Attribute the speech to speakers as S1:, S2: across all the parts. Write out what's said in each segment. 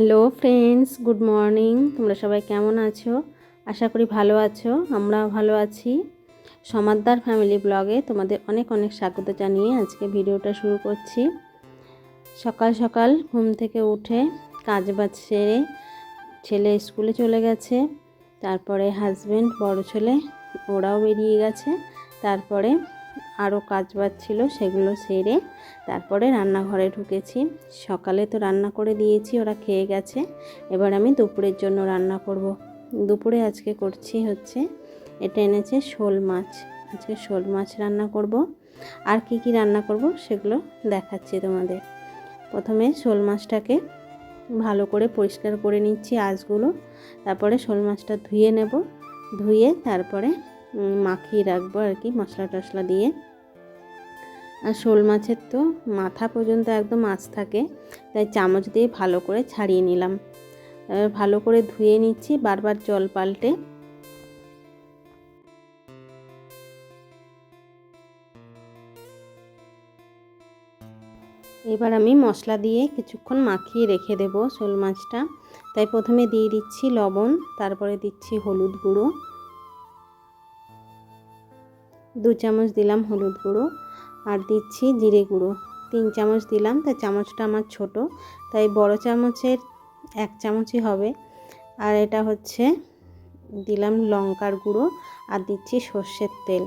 S1: Hello friends, good morning. তোমরা সবাই কেমন আছো? আশা করি ভালো আছো। আমরাও ভালো আছি। সমাদদার ফ্যামিলি ব্লগে তোমাদের অনেক অনেক স্বাগত জানিয়ে আজকে ভিডিওটা শুরু করছি। সকাল সকাল ঘুম থেকে উঠে কাজবাজ সেরে ছেলে স্কুলে চলে গেছে, তারপরে হাজব্যান্ড বড় ছেলে ওরাও বেরিয়ে গেছে, তারপরে আরও কাজবাজ ছিল সেগুলো সেরে তারপরে রান্নাঘরে ঢুকেছি। সকালে তো রান্না করে দিয়েছি, ওরা খেয়ে গেছে। এবার আমি দুপুরের জন্য রান্না করব। দুপুরে আজকে করছি হচ্ছে এটা এনেছে শোল মাছ। আজকে শোল মাছ রান্না করব। আর কি কি রান্না করব সেগুলো দেখাচ্ছি তোমাদের। প্রথমে শোল মাছটাকে ভালো করে পরিষ্কার করে নিচ্ছি আঁশগুলো, তারপরে শোল মাছটা ধুয়ে নেব। ধুয়ে তারপরে মাখিয়ে রাখবো আর কি, মশলা টশলা দিয়ে। আর শোল মাছের তো মাথা পর্যন্ত একদম আঁশ থাকে, তাই চামচ দিয়ে ভালো করে ছাড়িয়ে নিলাম। ভালো করে ধুয়ে নিচ্ছি বারবার জল পাল্টে। এবার আমি মশলা দিয়ে কিছুক্ষণ মাখিয়ে রেখে দেব শোল মাছটা। তাই প্রথমে দিয়ে দিচ্ছি লবণ, তারপরে দিচ্ছি হলুদ গুঁড়ো, 2 চামচ দিলাম হলুদ গুঁড়ো, আর দিচ্ছি জিরে গুঁড়ো 3 চামচ দিলাম। তাই চামচটা আমার ছোট, তাই বড় চামচের 1 চামচই হবে। আর এটা হচ্ছে দিলাম লঙ্কার গুঁড়ো, আর দিচ্ছি সর্ষের তেল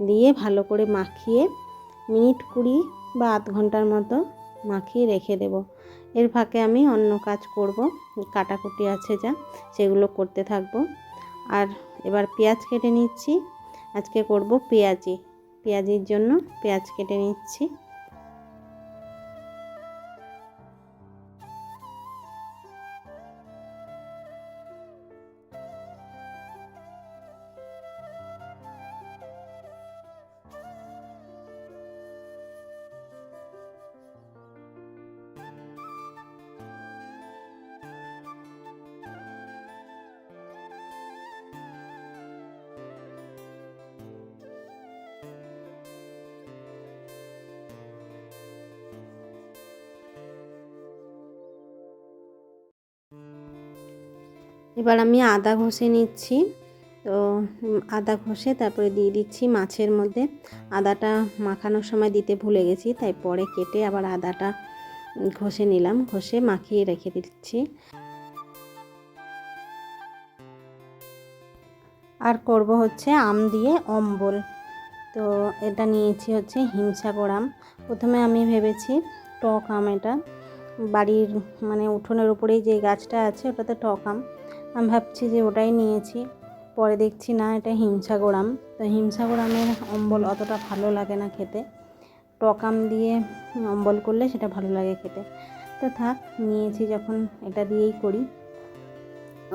S1: দিয়ে ভালো করে মাখিয়ে মিনিট 20 বা আধ ঘন্টার মতো মাখিয়ে রেখে দেব। এর ফাঁকে আমি অন্য কাজ করব, কাটাকুটি আছে যা সেগুলো করতে থাকব। আর এবার পেঁয়াজ কেটে নিচ্ছি। আজকে করব পেঁয়াজির জন্য পেঁয়াজ কেটে নিচ্ছি। এবার আমি আদা ঘষে নিচ্ছি। তো আদা ঘষে তারপরে দিয়ে দিচ্ছি মাছের মধ্যে। আদাটা মাখানোর সময় দিতে ভুলে গেছি, তাই পরে কেটে আবার আদাটা ঘষে নিলাম, ঘষে মাখিয়ে রেখে দিচ্ছি। আর করব হচ্ছে আম দিয়ে অম্বল। তো এটা নিয়েছি হচ্ছে হিমসাগর আম। প্রথমে আমি ভেবেছি টক আম, এটা বাড়ির মানে উঠোনের উপরেই যে গাছটা আছে ওটাতে টক আম, আমি ভাবছি যে ওটাই নিয়েছি। পরে দেখছি না, এটা হিমসাগর আম। তো হিমসাগর আমের অম্বল অতটা ভালো লাগে না খেতে, টক আম দিয়ে অম্বল করলে সেটা ভালো লাগে খেতে। তো থাক, নিয়েছি যখন এটা দিয়েই করি।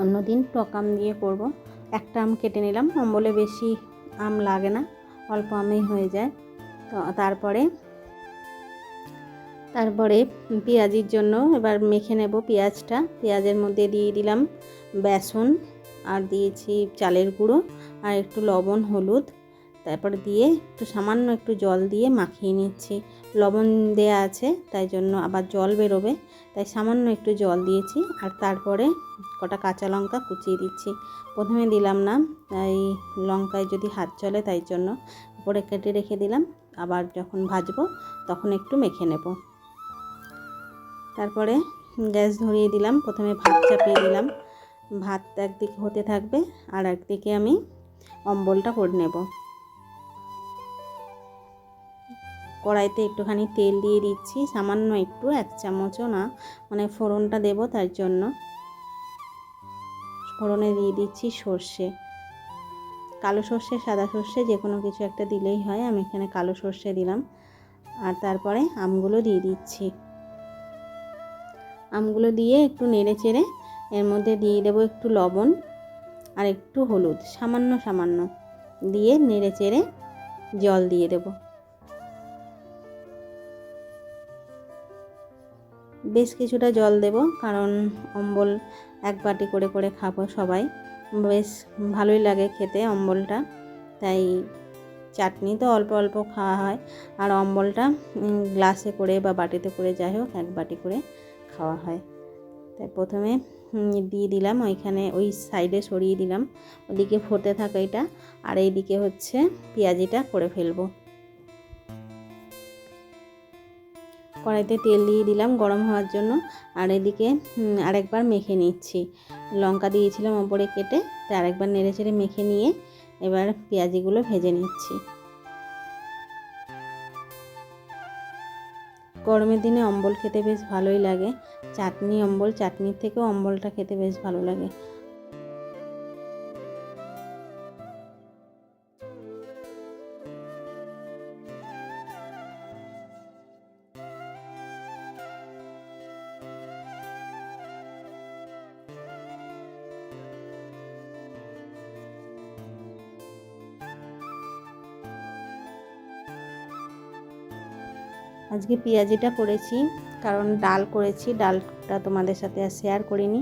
S1: অন্যদিন টক আম দিয়ে করব। একটা আম কেটে নিলাম, অম্বলে বেশি আম লাগে না, অল্প আমেই হয়ে যায়। তো তারপরে পেঁয়াজির জন্য এবার মেখে নেব পেঁয়াজটা। পেঁয়াজের মধ্যে দিয়ে দিলাম বেসন, আর দিয়েছি চালের গুঁড়ো, আর একটু লবণ হলুদ, তারপরে দিয়ে একটু সামান্য একটু জল দিয়ে মাখিয়ে নিচ্ছি। লবণ দেয়া আছে তাই জন্য আবার জল বেরোবে, তাই সামান্য একটু জল দিয়েছি। আর তারপরে কটা কাঁচা লঙ্কা কুচিয়ে দিচ্ছি। প্রথমে দিলাম না, তাই লঙ্কায় যদি হাত চলে, তাই জন্য উপরে কেটে রেখে দিলাম। আবার যখন ভাজবো তখন একটু মেখে নেব। তারপরে গ্যাস ধরিয়ে দিলাম, প্রথমে ভাত চাপিয়ে দিলাম। ভাত একদিকে হতে থাকবে, আর একদিকে আমি অম্বলটা করে নেব। কড়াইতে একটুখানি তেল দিয়ে দিচ্ছি, সামান্য একটু, 1 চামচও না, মানে ফোড়নটা দেব তার জন্য। ফোড়নে দিয়ে দিচ্ছি সর্ষে, কালো সর্ষে সাদা সর্ষে যে কোনো কিছু একটা দিলেই হয়, আমি এখানে কালো সর্ষে দিলাম। আর তারপরে আমগুলো দিয়ে দিচ্ছি। আমগুলো দিয়ে একটু নেড়ে চেড়ে এর মধ্যে দিয়ে দেবো একটু লবণ আর একটু হলুদ, সামান্য সামান্য দিয়ে নেড়ে চেড়ে জল দিয়ে দেব। বেশ কিছুটা জল দেব, কারণ অম্বল 1 বাটি করে করে খাবো সবাই, বেশ ভালোই লাগে খেতে অম্বলটা। তাই চাটনি তো অল্প অল্প খাওয়া হয়, আর অম্বলটা গ্লাসে করে বা বাটিতে করে, যাই হোক 1 বাটি করে খাওয়া হয়। তাই প্রথমে দিয়ে দিলাম, ওইখানে ওই সাইডে সরিয়ে দিলাম, ওদিকে ফুটে থাকা এটা, আর এইদিকে হচ্ছে পেঁয়াজিটা করে ফেলবো। কড়াইতে তেল দিয়ে দিলাম গরম হওয়ার জন্য, আর এদিকে আরেকবার মেখে নিচ্ছি। লঙ্কা দিয়েছিলাম ওপরে কেটে, তাই আরেকবার নেড়ে চেড়ে মেখে নিয়ে এবার পেঁয়াজিগুলো ভেজে নিচ্ছি। গরমের দিনে অম্বল খেতে বেশ ভালোই লাগে, চাটনি অম্বল, চাটনির থেকেও অম্বলটা খেতে বেশ ভালো লাগে। আজকে পেঁয়াজিটা করেছি কারণ ডাল করেছি, ডালটা তোমাদের সাথে আর শেয়ার করিনি।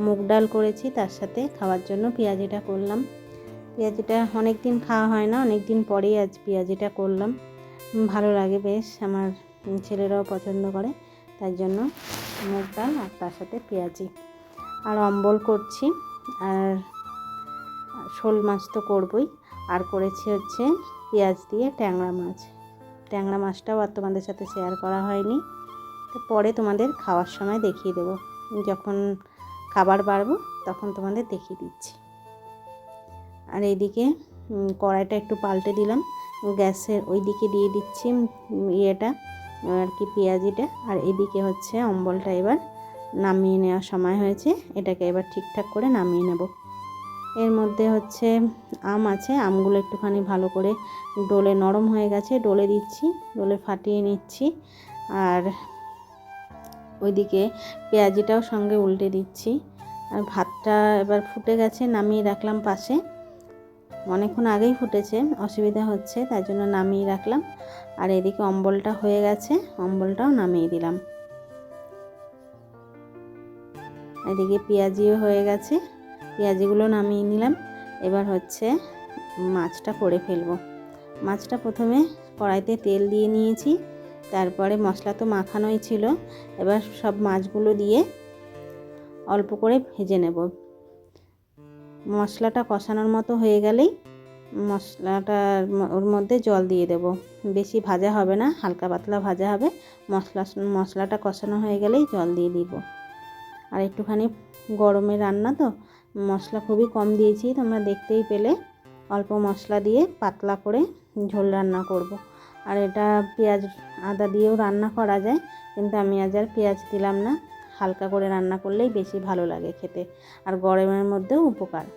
S1: মুগ ডাল করেছি, তার সাথে খাওয়ার জন্য পেঁয়াজিটা করলাম। পেঁয়াজিটা অনেক দিন খাওয়া হয় না, অনেক দিন পরেই আজ পেঁয়াজিটা করলাম। ভালো লাগে বেশ, আমার ছেলেরাও পছন্দ করে, তাই জন্য মুগ ডাল আর তার সাথে পেঁয়াজি। আর অম্বল করছি, আর শোল মাছ তো করবই, আর করেছি হচ্ছে পেঁয়াজ দিয়ে ট্যাংরা মাছ। ট্যাংরা মাছটাও আর তোমাদের সাথে শেয়ার করা হয়নি, তো পরে তোমাদের খাওয়ার সময় দেখিয়ে দেবো, যখন খাবার বাড়বো তখন তোমাদের দেখিয়ে দিচ্ছি। আর এইদিকে কড়াইটা একটু পাল্টে দিলাম, গ্যাসের ওই দিকে দিয়ে দিচ্ছি ইয়েটা আর কি পেঁয়াজিটা, আর এদিকে হচ্ছে অম্বলটা এবার নামিয়ে নেওয়ার সময় হয়েছে, এটাকে এবার ঠিকঠাক করে নামিয়ে নেব। এর মধ্যে হচ্ছে আম আছে, আমগুলো একটুখানি ভালো করে ডলে নরম হয়ে গেছে, ডলে দিচ্ছি, ডলে ফাটিয়ে নিচ্ছি। আর ওইদিকে পেঁয়াজিটাও সঙ্গে উল্টে দিচ্ছি। আর ভাতটা এবার ফুটে গেছে, নামিয়ে রাখলাম পাশে, অনেকক্ষণ আগেই ফুটেছে, অসুবিধা হচ্ছে তাই জন্য নামিয়ে রাখলাম। আর এদিকে অম্বলটা হয়ে গেছে, অম্বলটাও নামিয়ে দিলাম। এদিকে পেঁয়াজিও হয়ে গেছে, পেঁয়াজিগুলো নামিয়ে নিলাম। এবার হচ্ছে মাছটা করে ফেলবো। মাছটা প্রথমে কড়াইতে তেল দিয়ে নিয়েছি, তারপরে মশলা তো মাখানোই ছিল, এবার সব মাছগুলো দিয়ে অল্প করে ভেজে নেব। মশলাটা কষানোর মতো হয়ে গেলেই ওর মধ্যে জল দিয়ে দেব। বেশি ভাজা হবে না, হালকা পাতলা ভাজা হবে। মশলাটা কষানো হয়ে গেলেই জল দিয়ে দিব। আর একটুখানি গরমে রান্না তো, মশলা খুবই কম দিয়েছি, তোমরা দেখতেই পেলে। অল্প মশলা দিয়ে পাতলা করে ঝোল রান্না করব। আর এটা পেঁয়াজ আদা দিয়েও রান্না করা যায়, কিন্তু আমি আজ আর পেঁয়াজ দিলাম না, হালকা করে রান্না করলেই বেশি ভালো লাগে খেতে, আর গরমের মধ্যেও উপকার।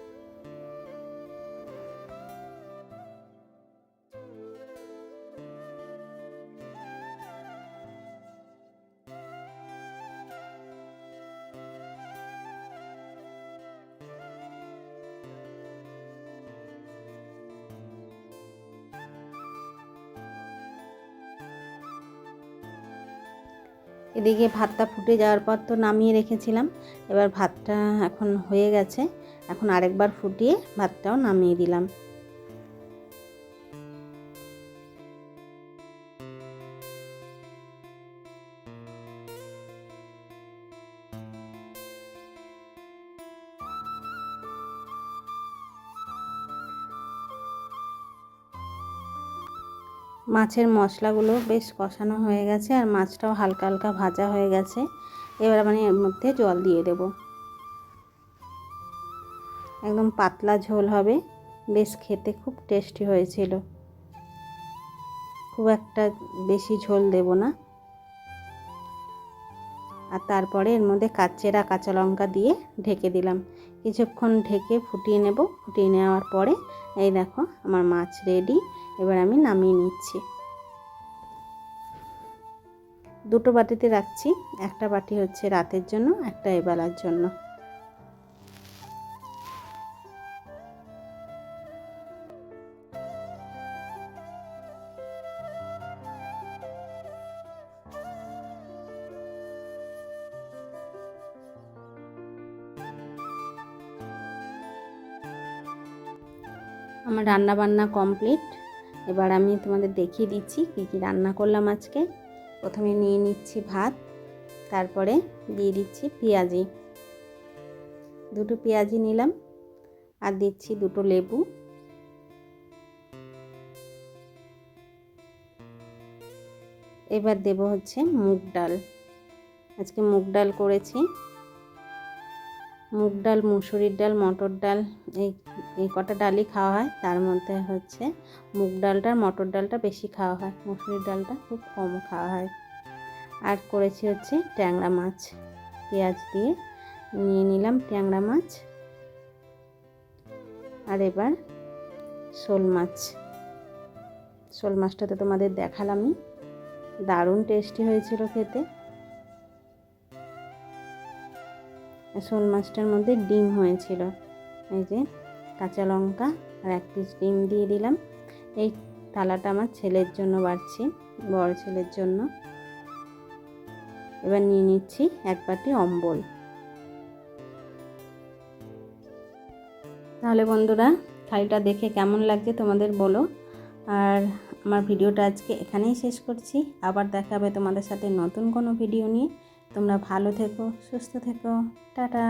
S1: এদিকে ভাতটা ফুটে যাওয়ার পর তো নামিয়ে রেখেছিলাম, এবার ভাতটা এখন হয়ে গেছে, এখন আরেকবার ফুটিয়ে ভাতটাও নামিয়ে দিলাম। মাছের মশলাগুলো বেশ কষানো হয়ে গেছে, আর মাছটাও হালকা হালকা ভাজা হয়ে গেছে। এবার আমি এর মধ্যে জল দিয়ে দেব। একদম পাতলা ঝোল হবে, বেশ খেতে খুব টেস্টি হয়েছিল। খুব একটা বেশি ঝোল দেব না। আর তারপরে এর মধ্যে চেরা কাঁচা লঙ্কা দিয়ে ঢেকে দিলাম। কিছুক্ষণ ঢেকে ফুটিয়ে নেব। ফুটিয়ে নেওয়ার পরে এই দেখো আমার মাছ রেডি। এবার আমি নামিয়ে নিচ্ছি। দুটো বাটিতে রাখছি, একটা বাটি হচ্ছে রাতের জন্য, একটা এবেলার জন্য। আমার রান্না বান্না কমপ্লিট। এবার আমি তোমাদের দেখিয়ে দিচ্ছি কী কী রান্না করলাম আজকে। প্রথমে নিয়ে নিচ্ছি ভাত, তারপরে দিয়ে দিচ্ছি পেঁয়াজি, 2টো পেঁয়াজি নিলাম, আর দিচ্ছি 2টো লেবু। এবার দেব হচ্ছে মুগ ডাল, আজকে মুগ ডাল করেছি। মুগ ডাল, মুসুরির ডাল, মটর ডাল, এই কটা ডালই খাওয়া হয়। তার মধ্যে হচ্ছে মুগ ডালটা, মটর ডালটা বেশি খাওয়া হয়, মুসুরির ডালটা খুব কম খাওয়া হয়। আর করেছি হচ্ছে ট্যাংরা মাছ, পেঁয়াজ দিয়ে নিয়ে নিলাম ট্যাংরা মাছ। আর এবার শোল মাছ, শোল মাছটা তো তোমাদের দেখালামই, দারুণ টেস্টি হয়েছিল খেতে। শোল মাছটার মধ্যে ডিম হয়েছিল, এই যে কাঁচা লঙ্কা আর 1 পিস ডিম দিয়ে দিলাম। এই থালাটা আমার ছেলের জন্য বাড়ছি, বড় ছেলের জন্য। এবার নিয়ে নিচ্ছি 1 বাটি অম্বল। তাহলে বন্ধুরা, থালিটা দেখে কেমন লাগছে তোমাদের বলো। আর আমার ভিডিওটা আজকে এখানেই শেষ করছি, আবার দেখা হবে তোমাদের সাথে নতুন কোনো ভিডিও নিয়ে। তোমরা ভালো থেকো, সুস্থ থেকো, টাটা।